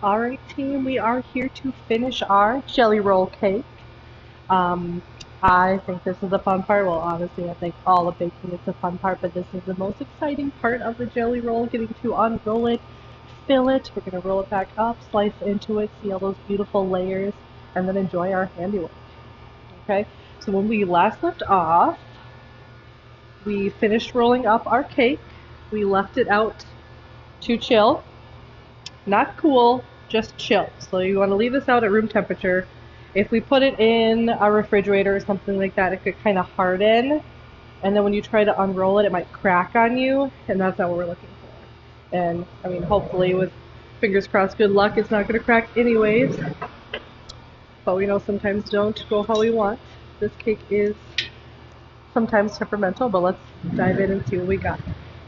Alright team, we are here to finish our jelly roll cake. Um, I think this is the fun part. Well, honestly, I think all of baking is the fun part, but this is the most exciting part of the jelly roll, getting to unroll it, fill it. We're going to roll it back up, slice into it, see all those beautiful layers, and then enjoy our handiwork. Okay, so when we last left off, we finished rolling up our cake. We left it out to chill. Not cool, just chill. So you want to leave this out at room temperature. If we put it in a refrigerator or something like that, it could kind of harden. And then when you try to unroll it, it might crack on you. And that's not what we're looking for. And I mean, hopefully, with fingers crossed, good luck, it's not going to crack anyways. But we know sometimes don't go how we want. This cake is sometimes temperamental, but let's dive in and see what we got.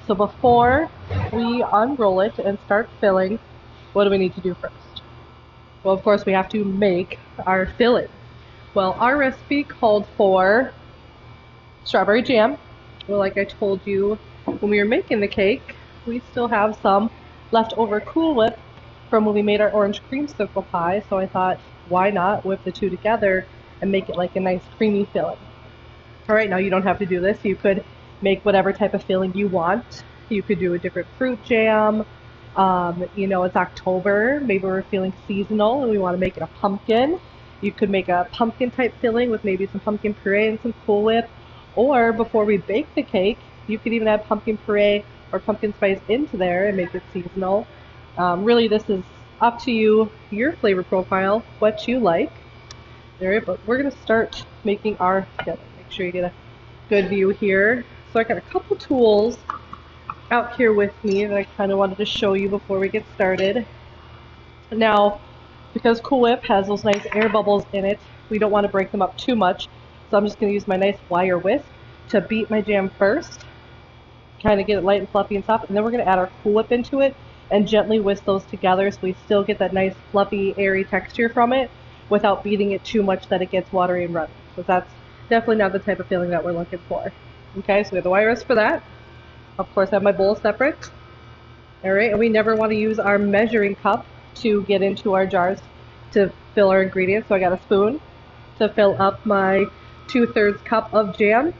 So before we unroll it and start filling, what do we need to do first? Well, of course, we have to make our filling. Well, our recipe called for strawberry jam. Well, like I told you when we were making the cake, we still have some leftover Cool Whip from when we made our orange creamsicle pie, so I thought, why not whip the two together and make it like a nice creamy filling. All right, now you don't have to do this. You could make whatever type of filling you want. You could do a different fruit jam. It's October. Maybe we're feeling seasonal and we want to make it a pumpkin. You could make a pumpkin type filling with maybe some pumpkin puree and some Cool Whip. Or before we bake the cake, you could even add pumpkin puree or pumpkin spice into there and make it seasonal. Really, this is up to you, your flavor profile, what you like. All right, but we're going to start making our filling. Make sure you get a good view here. So I got a couple tools out here with me that I kind of wanted to show you before we get started. Now, because Cool Whip has those nice air bubbles in it, we don't want to break them up too much. So I'm just going to use my nice wire whisk to beat my jam first, kind of get it light and fluffy and soft, and then we're going to add our Cool Whip into it and gently whisk those together so we still get that nice fluffy, airy texture from it without beating it too much that it gets watery and runny. So that's definitely not the type of filling that we're looking for. Okay, so we have the wire whisk for that. Of course, I have my bowl separate. All right, and we never want to use our measuring cup to get into our jars to fill our ingredients. So I got a spoon to fill up my 2/3 cup of jam.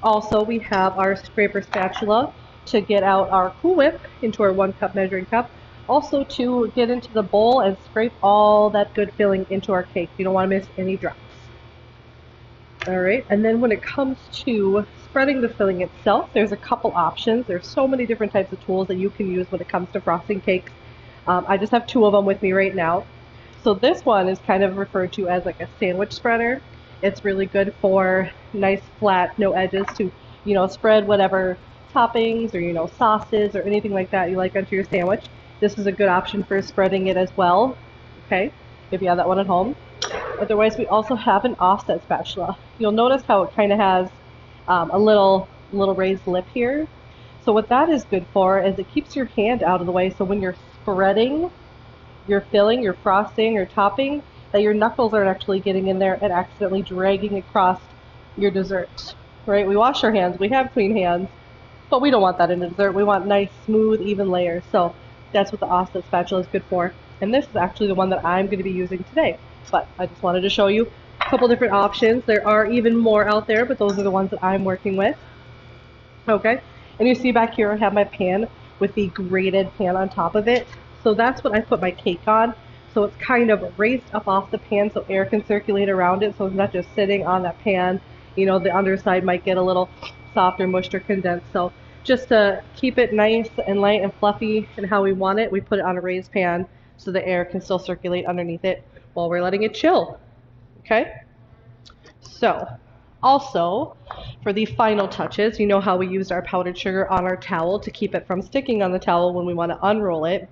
Also, we have our scraper spatula to get out our Cool Whip into our 1 cup measuring cup. Also to get into the bowl and scrape all that good filling into our cake. You don't want to miss any drops. Alright, and then when it comes to spreading the filling itself, there's a couple options. There's so many different types of tools that you can use when it comes to frosting cakes. I just have 2 of them with me right now. So this one is kind of referred to as like a sandwich spreader. It's really good for nice flat, no edges to, spread whatever toppings or, sauces or anything like that you like onto your sandwich. This is a good option for spreading it as well. Okay, if you have that one at home. Otherwise, we also have an offset spatula. You'll notice how it kind of has a little raised lip here. So what that is good for is it keeps your hand out of the way, so when you're spreading your filling, your frosting, or topping, that your knuckles aren't actually getting in there and accidentally dragging across your dessert. Right? We wash our hands, we have clean hands, but we don't want that in a dessert. We want nice, smooth, even layers. So that's what the offset spatula is good for. And this is actually the one that I'm going to be using today. But I just wanted to show you a couple different options. There are even more out there, but those are the ones that I'm working with. Okay, and you see back here I have my pan with the grated pan on top of it. So that's what I put my cake on. So it's kind of raised up off the pan so air can circulate around it, so it's not just sitting on that pan. The underside might get a little soft or mushed or condensed. So just to keep it nice and light and fluffy and how we want it, we put it on a raised pan so the air can still circulate underneath it while we're letting it chill. Okay? So, also, for the final touches, you know how we used our powdered sugar on our towel to keep it from sticking on the towel when we want to unroll it.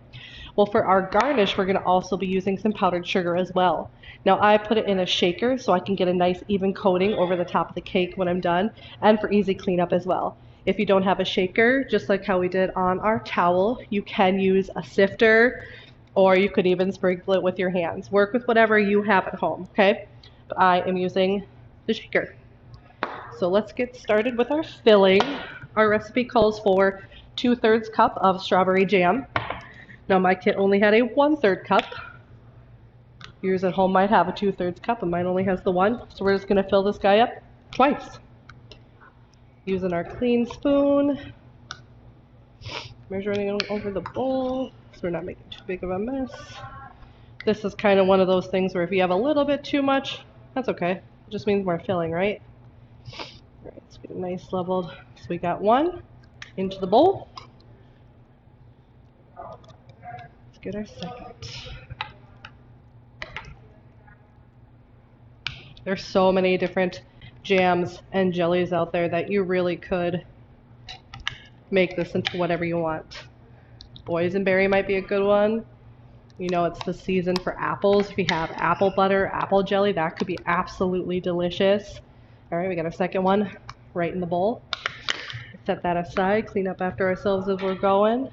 Well, for our garnish, we're going to also be using some powdered sugar as well. Now, I put it in a shaker so I can get a nice even coating over the top of the cake when I'm done, and for easy cleanup as well. If you don't have a shaker, just like how we did on our towel, you can use a sifter, or you could even sprinkle it with your hands. Work with whatever you have at home, okay? But I am using the shaker. So let's get started with our filling. Our recipe calls for 2/3 cup of strawberry jam. Now my kit only had a 1/3 cup. Yours at home might have a 2/3 cup, and mine only has the one. So we're just gonna fill this guy up twice. Using our clean spoon, measuring it over the bowl, so we're not making too big of a mess. This is kind of one of those things where if you have a little bit too much, that's okay. It just means more filling, right? All right, let's get it nice leveled. So we got one into the bowl. Let's get our second. There's so many different jams and jellies out there that you really could make this into whatever you want. Boysenberry might be a good one. You know, it's the season for apples. If you have apple butter, apple jelly, that could be absolutely delicious. All right, we got our second one right in the bowl. Set that aside, clean up after ourselves as we're going.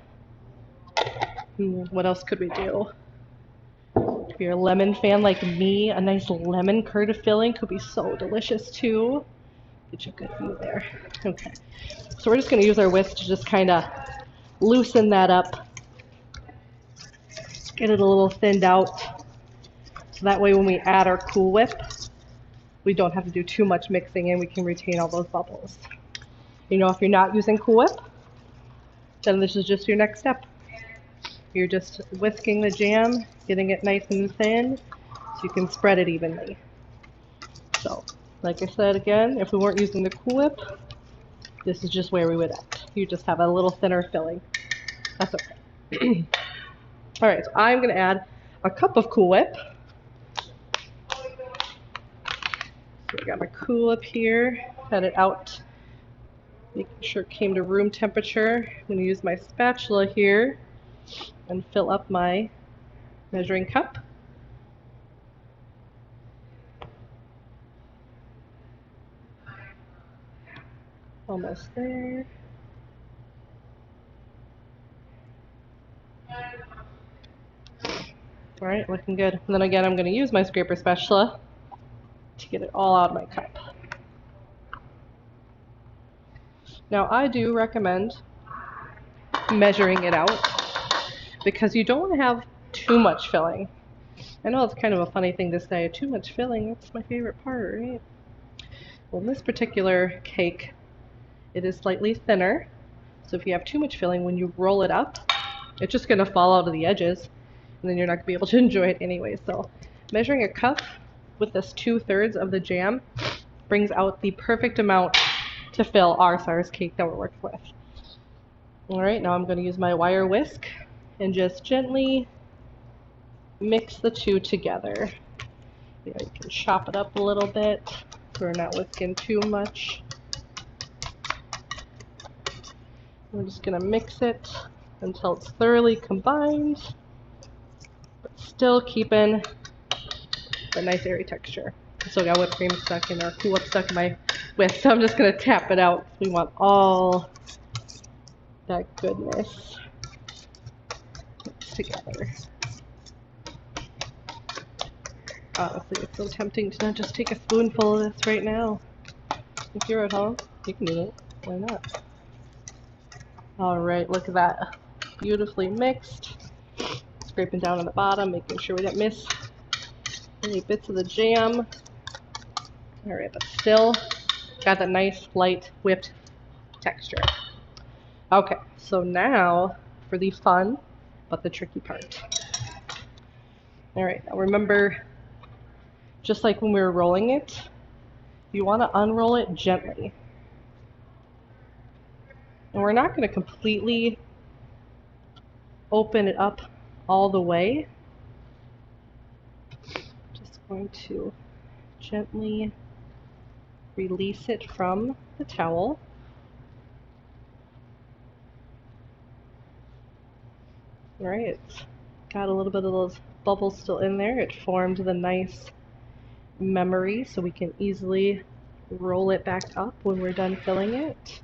What else could we do? If you're a lemon fan like me, a nice lemon curd filling could be so delicious too. Get you a good view there. Okay, so we're just going to use our whisk to just kind of loosen that up. Get it a little thinned out. So that way when we add our Cool Whip, we don't have to do too much mixing and we can retain all those bubbles. You know, if you're not using Cool Whip, then this is just your next step. You're just whisking the jam, getting it nice and thin so you can spread it evenly. So, like I said again, if we weren't using the Cool Whip, this is just where we would end. You just have a little thinner filling. That's okay. Alright, so I'm going to add a cup of Cool Whip. So I got my Cool Whip here, had it out, making sure it came to room temperature. I'm going to use my spatula here and fill up my measuring cup. Almost there. Alright, looking good. And then again, I'm going to use my scraper spatula to get it all out of my cup. Now I do recommend measuring it out because you don't want to have too much filling. I know it's kind of a funny thing to say, too much filling, that's my favorite part, right? Well, in this particular cake, it is slightly thinner, so if you have too much filling, when you roll it up, it's just going to fall out of the edges, and then you're not going to be able to enjoy it anyway. So measuring a cup with this 2/3 of the jam brings out the perfect amount to fill our SARS cake that we're working with. Alright, now I'm going to use my wire whisk and just gently mix the two together. You know, you can chop it up a little bit so we're not whisking too much. We're just going to mix it until it's thoroughly combined, but still keeping the nice airy texture. I still got whipped cream stuck in, or Cool Whip stuck in my whisk, so I'm just going to tap it out. We want all that goodness together. Honestly, it's so tempting to not just take a spoonful of this right now. If you're at home, you can do it. Why not? Alright, look at that. Beautifully mixed. Scraping down on the bottom, making sure we don't miss any bits of the jam. Alright, but still got that nice, light, whipped texture. Okay, so now for the fun, but the tricky part. Alright, now remember, just like when we were rolling it, you want to unroll it gently. And we're not going to completely open it up all the way. Just going to gently release it from the towel. Alright, it's got a little bit of those bubbles still in there. It formed the nice memory, so we can easily roll it back up when we're done filling it.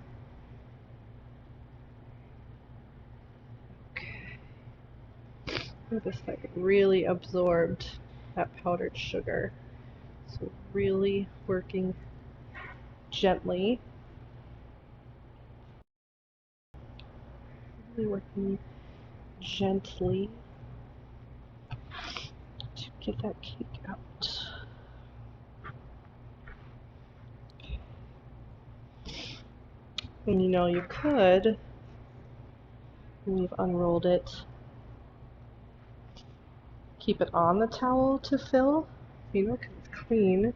This like really absorbed that powdered sugar. So really working gently. Really working gently to get that cake out. And you know, you could, when you've unrolled it, keep it on the towel to fill, you know, because it's clean.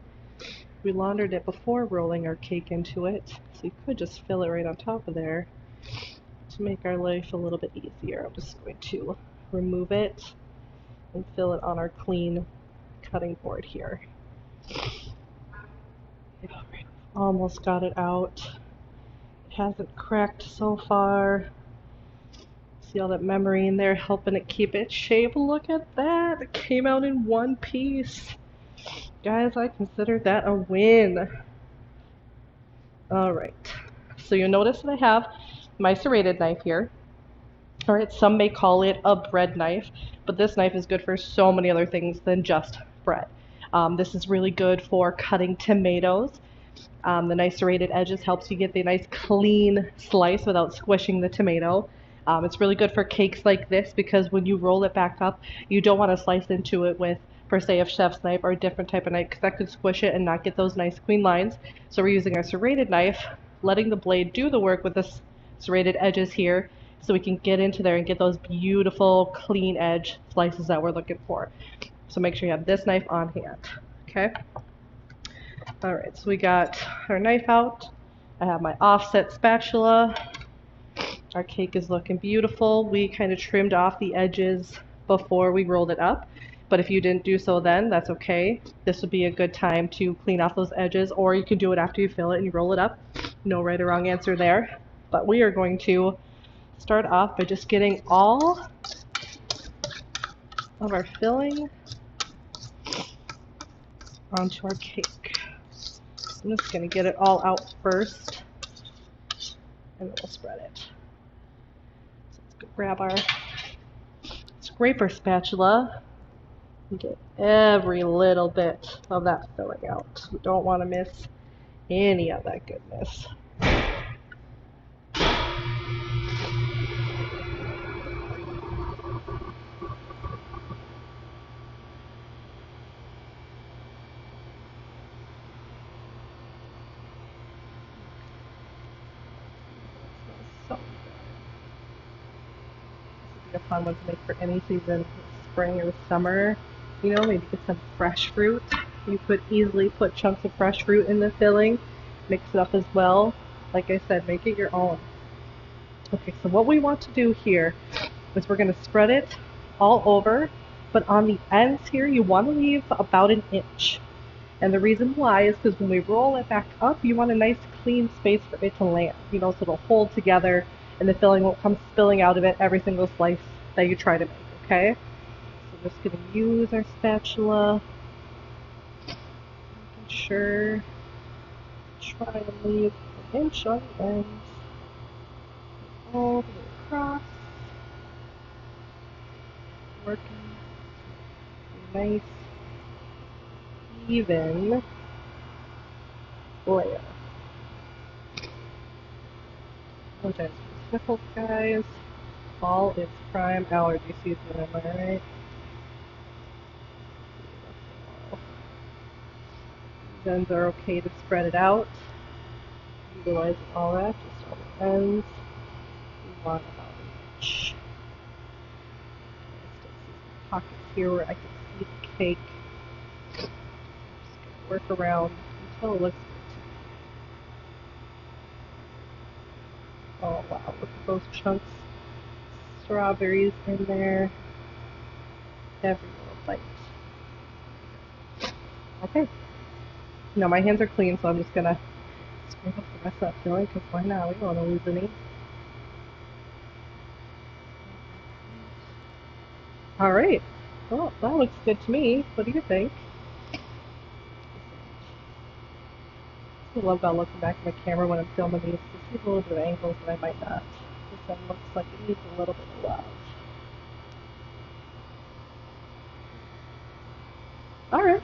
We laundered it before rolling our cake into it, so you could just fill it right on top of there to make our life a little bit easier. I'm just going to remove it and fill it on our clean cutting board here. Almost got it out. It hasn't cracked so far. See all that memory in there helping it keep its shape? Look at that! It came out in one piece. Guys, I consider that a win. Alright, so you'll notice that I have my serrated knife here. Alright, some may call it a bread knife, but this knife is good for so many other things than just bread. This is really good for cutting tomatoes. The nice serrated edges helps you get the nice clean slice without squishing the tomato. It's really good for cakes like this because when you roll it back up, you don't want to slice into it with, per se, a chef's knife or a different type of knife because that could squish it and not get those nice clean lines. So we're using our serrated knife, letting the blade do the work with the serrated edges here so we can get into there and get those beautiful clean edge slices that we're looking for. So make sure you have this knife on hand, okay? Alright, so we got our knife out. I have my offset spatula. Our cake is looking beautiful. We kind of trimmed off the edges before we rolled it up, but if you didn't do so then, that's okay. This would be a good time to clean off those edges, or you can do it after you fill it and you roll it up. No right or wrong answer there. But we are going to start off by just getting all of our filling onto our cake. I'm just going to get it all out first, and then we'll spread it. So let's go grab our scraper spatula and get every little bit of that filling out. We don't want to miss any of that goodness. A fun one to make for any season, spring or summer. You know, maybe get some fresh fruit. You could easily put chunks of fresh fruit in the filling, mix it up as well. Like I said, make it your own. Okay, so what we want to do here is we're going to spread it all over, but on the ends here you want to leave about an inch. And the reason why is because when we roll it back up, you want a nice clean space for it to land, you know, so it'll hold together and the filling won't come spilling out of it every single slice that you try to make, okay? So we're just going to use our spatula, making sure, try and leave an inch on the ends, all the way across, working nice, even layer. Sometimes sniffles, guys. Fall is prime allergy season, am I right? These ends are okay to spread it out. Utilize all that, just on the ends. We want about an inch. I still see some pockets here where I can see the cake. I'm just going to work around until it looks good to me. Oh wow, look at those chunks. Strawberries in there. Every little bite. Okay. Now my hands are clean, so I'm just gonna scrape up the rest of that filling, because why not? We don't want to lose any. Alright. Well, that looks good to me. What do you think? I love about looking back at my camera when I'm filming these to see a little bit of angles that I might not. This one looks like it needs a little bit of love. Alright.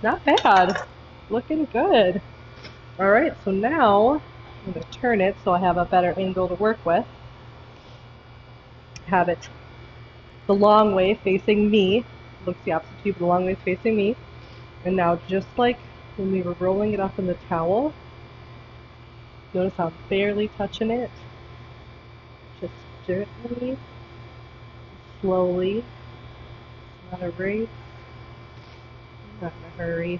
Not bad. Looking good. Alright, so now I'm going to turn it so I have a better angle to work with. Have it the long way facing me. Looks the opposite to you, but the long way is facing me. And now, just like when we were rolling it up in the towel, notice how I'm barely touching it. Just gently, slowly. It's not a race. I'm not in a hurry.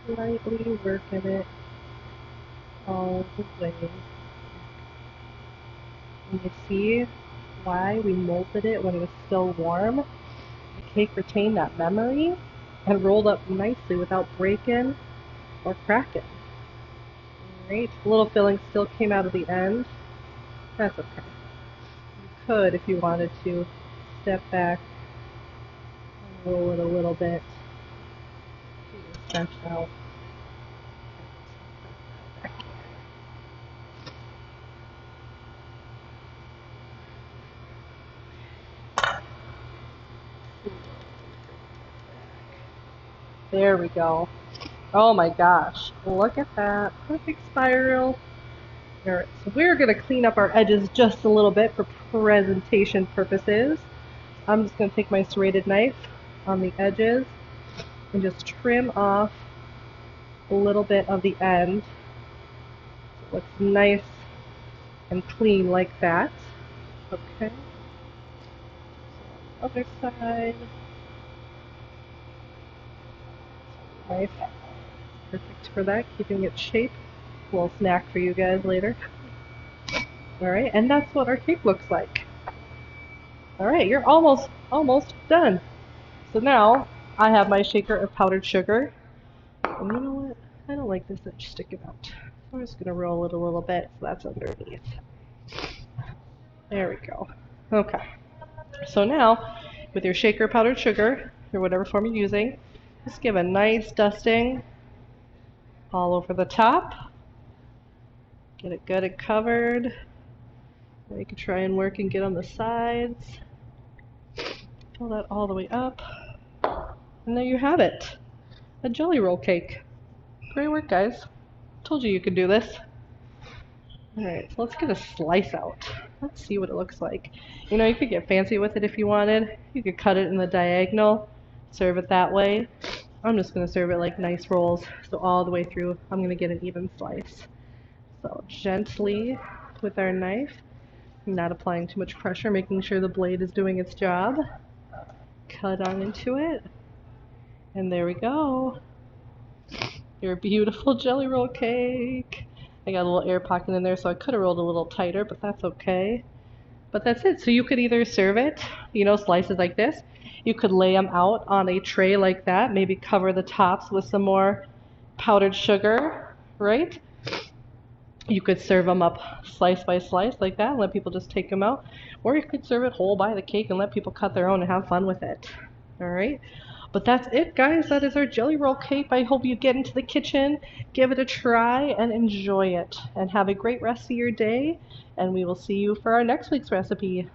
Just lightly working it all the way. And you see why we molded it when it was still warm? The cake retained that memory and rolled up nicely without breaking or cracking. Alright, a little filling still came out of the end. That's okay. You could, if you wanted to, step back and roll it a little bit. Stretch out. There we go. Oh my gosh, look at that. Perfect spiral. Alright, so we're going to clean up our edges just a little bit for presentation purposes. I'm just going to take my serrated knife on the edges and just trim off a little bit of the end. So it looks nice and clean like that. Okay. So other side. Nice. Perfect for that, keeping its shape. A little snack for you guys later. Alright, and that's what our cake looks like. Alright, you're almost done. So now, I have my shaker of powdered sugar. And you know what? I don't like this edge sticking out. So I'm just going to roll it a little bit so that's underneath. There we go. Okay. So now, with your shaker of powdered sugar, or whatever form you're using, just give a nice dusting all over the top. Get it good and covered. Then you can try and work and get on the sides. Fill that all the way up. And there you have it. A jelly roll cake. Great work, guys. Told you could do this. Alright, so let's get a slice out. Let's see what it looks like. You know, you could get fancy with it if you wanted. You could cut it in the diagonal, serve it that way. I'm just going to serve it like nice rolls, so all the way through I'm going to get an even slice. So gently with our knife, not applying too much pressure, making sure the blade is doing its job. Cut on into it, and there we go. Your beautiful jelly roll cake. I got a little air pocket in there, so I could have rolled a little tighter, but that's okay. But that's it. So you could either serve it, you know, slices like this. You could lay them out on a tray like that, maybe cover the tops with some more powdered sugar, right? You could serve them up slice by slice like that and let people just take them out. Or you could serve it whole by the cake and let people cut their own and have fun with it. Alright? But that's it, guys. That is our jelly roll cake. I hope you get into the kitchen, give it a try, and enjoy it. And have a great rest of your day. And we will see you for our next week's recipe.